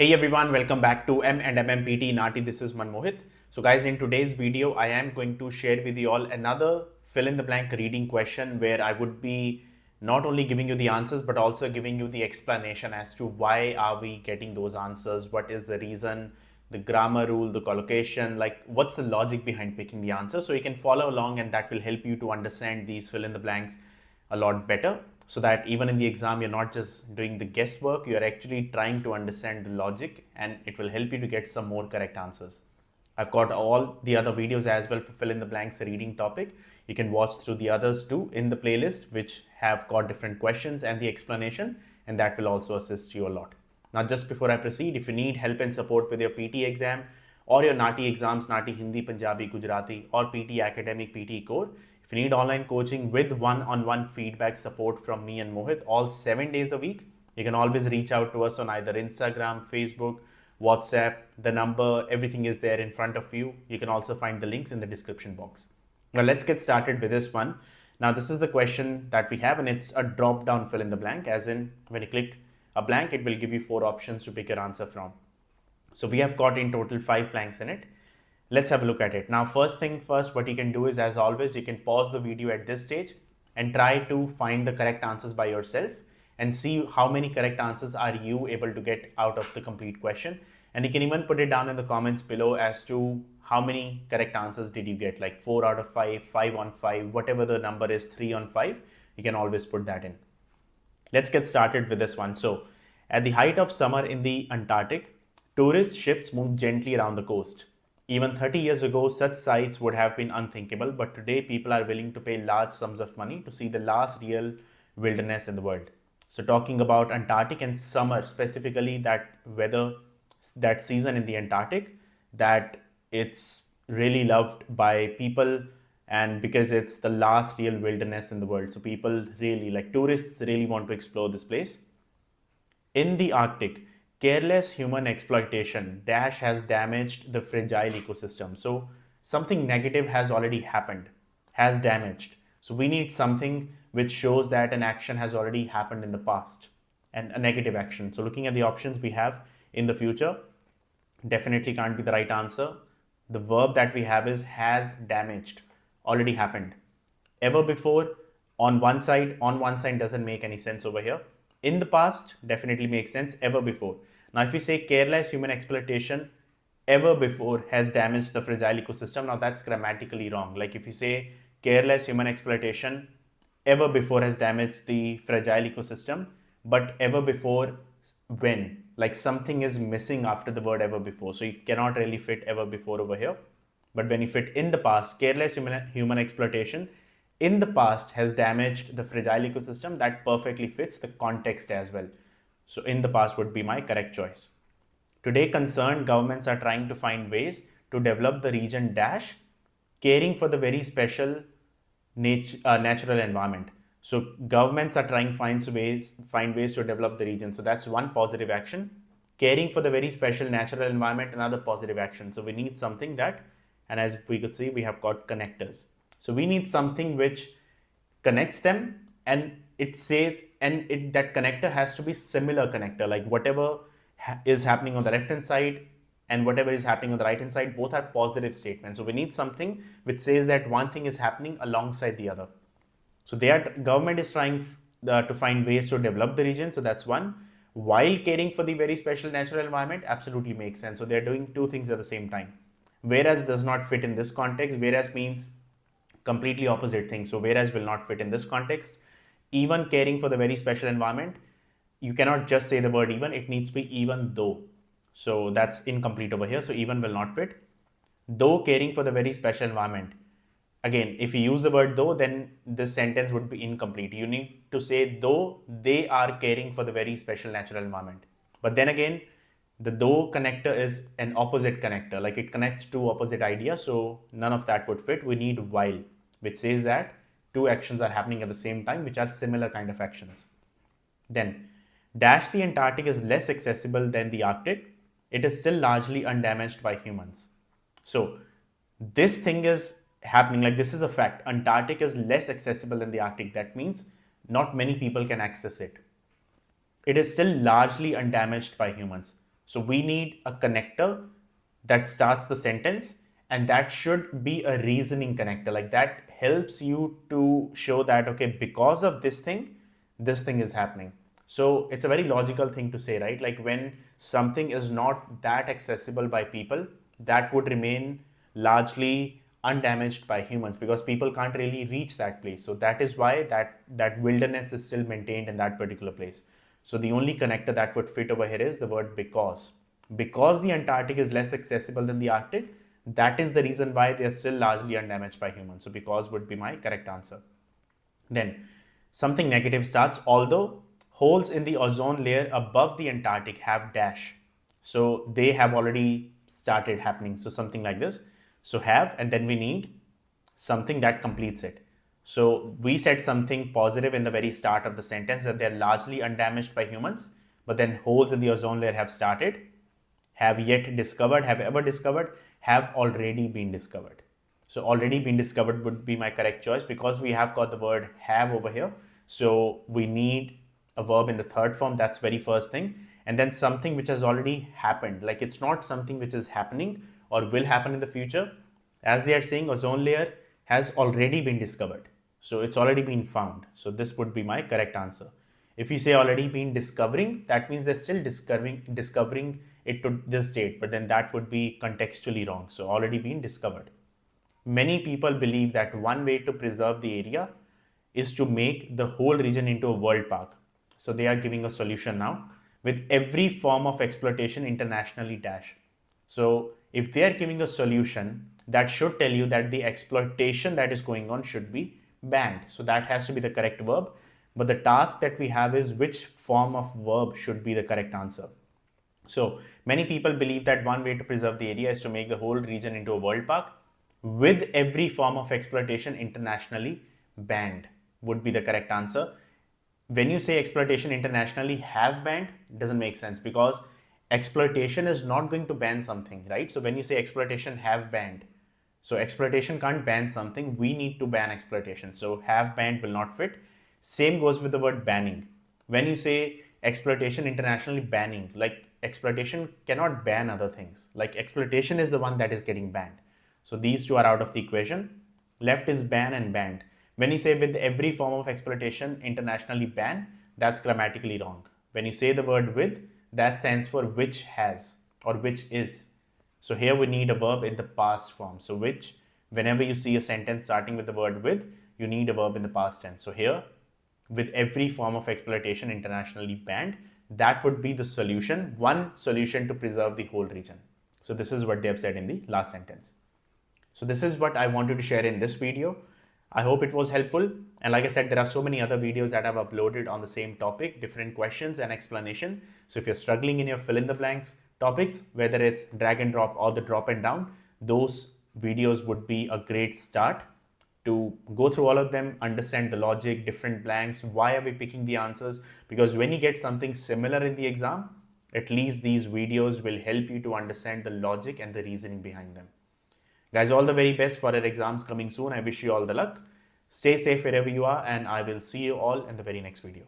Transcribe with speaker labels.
Speaker 1: Hey everyone, welcome back to M&M PTE NAATI. This is Manmohit. So guys, in today's video, I am going to share with you all another fill in the blank reading question where I would be not only giving you the answers, but also giving you the explanation as to why are we getting those answers, what is the reason, the grammar rule, the collocation, like what's the logic behind picking the answer. So you can follow along and that will help you to understand these fill in the blanks a lot better, so that even in the exam you're not just doing the guesswork, you're actually trying to understand the logic, and it will help you to get some more correct answers. I've got all the other videos as well for fill in the blanks reading topic. You can watch through the others too in the playlist, which have got different questions and the explanation, and that will also assist you a lot. Now, just before I proceed, if you need help and support with your PT exam or your NAATI exams, NAATI Hindi, Punjabi, Gujarati, or PT Academic, PT Core, if you need online coaching with one-on-one feedback support from me and Mohit all 7 days a week, you can always reach out to us on either Instagram, Facebook, WhatsApp. The number, everything is there in front of you. You can also find the links in the description box. Now let's get started with this one. Now this is the question that we have, and it's a drop down fill in the blank, as in when you click a blank, it will give you 4 options to pick your answer from. So we have got in total 5 blanks in it. Let's have a look at it. Now, first thing first, what you can do is, as always, you can pause the video at this stage and try to find the correct answers by yourself and see how many correct answers are you able to get out of the complete question. And you can even put it down in the comments below as to how many correct answers did you get, like 4 out of 5, 5 on 5, whatever the number is, 3 on 5, you can always put that in. Let's get started with this one. So, at the height of summer in the Antarctic, tourist ships move gently around the coast. Even 30 years ago, such sights would have been unthinkable, but today people are willing to pay large sums of money to see the last real wilderness in the world. So, talking about Antarctic and summer, specifically that weather, that season in the Antarctic, that it's really loved by people, and because it's the last real wilderness in the world. So, people really, like tourists, really want to explore this place. In the Arctic, careless human exploitation dash has damaged the fragile ecosystem. So something negative has already happened, has damaged. So we need something which shows that an action has already happened in the past, and a negative action. So looking at the options we have, in the future definitely can't be the right answer. The verb that we have is has damaged, already happened. Ever before, on one side doesn't make any sense over here. In the past definitely makes sense, ever before. Now, if we say careless human exploitation ever before has damaged the fragile ecosystem, now that's grammatically wrong. Like if you say careless human exploitation ever before has damaged the fragile ecosystem, but ever before when? Like something is missing after the word ever before. So you cannot really fit ever before over here. But when you fit in the past, careless human exploitation in the past has damaged the fragile ecosystem, that perfectly fits the context as well. So in the past would be my correct choice. Today, concerned governments are trying to find ways to develop the region dash, caring for the very special natural environment. So governments are trying to find ways to develop the region. So that's one positive action. Caring for the very special natural environment, another positive action. So we need something that, and as we could see, we have got connectors. So we need something which connects them, and it says, and that connector has to be similar connector, like whatever is happening on the left hand side and whatever is happening on the right hand side, both are positive statements. So we need something which says that one thing is happening alongside the other. So government is trying to find ways to develop the region. So that's one. While caring for the very special natural environment, absolutely makes sense. So they're doing two things at the same time. Whereas does not fit in this context. Whereas means completely opposite thing. So whereas will not fit in this context. Even caring for the very special environment, you cannot just say the word even, it needs to be even though. So that's incomplete over here. So even will not fit. Though caring for the very special environment. Again, if you use the word though, then this sentence would be incomplete. You need to say though they are caring for the very special natural environment. But then again, the though connector is an opposite connector, like it connects two opposite ideas. So none of that would fit. We need while, which says that two actions are happening at the same time, which are similar kind of actions. Then dash the Antarctic is less accessible than the Arctic. It is still largely undamaged by humans. So this thing is happening, like this is a fact. Antarctic is less accessible than the Arctic. That means not many people can access it. It is still largely undamaged by humans. So we need a connector that starts the sentence, and that should be a reasoning connector. Like that helps you to show that, okay, because of this thing is happening. So it's a very logical thing to say, right? Like when something is not that accessible by people, that would remain largely undamaged by humans because people can't really reach that place. So that is why that wilderness is still maintained in that particular place. So the only connector that would fit over here is the word because. Because the Antarctic is less accessible than the Arctic, that is the reason why they are still largely undamaged by humans. So because would be my correct answer. Then something negative starts, although holes in the ozone layer above the Antarctic have dash. So they have already started happening. So something like this. So have, and then we need something that completes it. So we said something positive in the very start of the sentence, that they're largely undamaged by humans, but then holes in the ozone layer have started, have yet discovered, have ever discovered, have already been discovered. So already been discovered would be my correct choice because we have got the word have over here. So we need a verb in the third form. That's very first thing. And then something which has already happened. Like it's not something which is happening or will happen in the future. As they are saying, ozone layer has already been discovered. So it's already been found. So this would be my correct answer. If you say already been discovering, that means they're still discovering it to this date, but then that would be contextually wrong. So already been discovered. Many people believe that one way to preserve the area is to make the whole region into a world park. So they are giving a solution now with every form of exploitation internationally dash. So if they are giving a solution, that should tell you that the exploitation that is going on should be banned. So that has to be the correct verb. But the task that we have is which form of verb should be the correct answer. So many people believe that one way to preserve the area is to make the whole region into a world park with every form of exploitation internationally banned would be the correct answer. When you say exploitation internationally have banned, doesn't make sense because exploitation is not going to ban something, right? So when you say exploitation have banned, so exploitation can't ban something, we need to ban exploitation. So have banned will not fit. Same goes with the word banning. When you say exploitation internationally banning, like exploitation cannot ban other things. Like exploitation is the one that is getting banned. So these two are out of the equation. Left is ban and banned. When you say with every form of exploitation internationally banned, that's grammatically wrong. When you say the word with, that stands for which has or which is. So here we need a verb in the past form. So which, whenever you see a sentence starting with the word with, you need a verb in the past tense. So here, with every form of exploitation internationally banned, that would be the solution, one solution to preserve the whole region. So this is what they have said in the last sentence. So this is what I wanted to share in this video. I hope it was helpful. And like I said, there are so many other videos that I've uploaded on the same topic, different questions and explanation. So if you're struggling in your fill in the blanks topics, whether it's drag and drop or the drop and down, those videos would be a great start to go through all of them, understand the logic, different blanks, why are we picking the answers? Because when you get something similar in the exam, at least these videos will help you to understand the logic and the reasoning behind them. Guys, all the very best for your exams coming soon. I wish you all the luck. Stay safe wherever you are, and I will see you all in the very next video.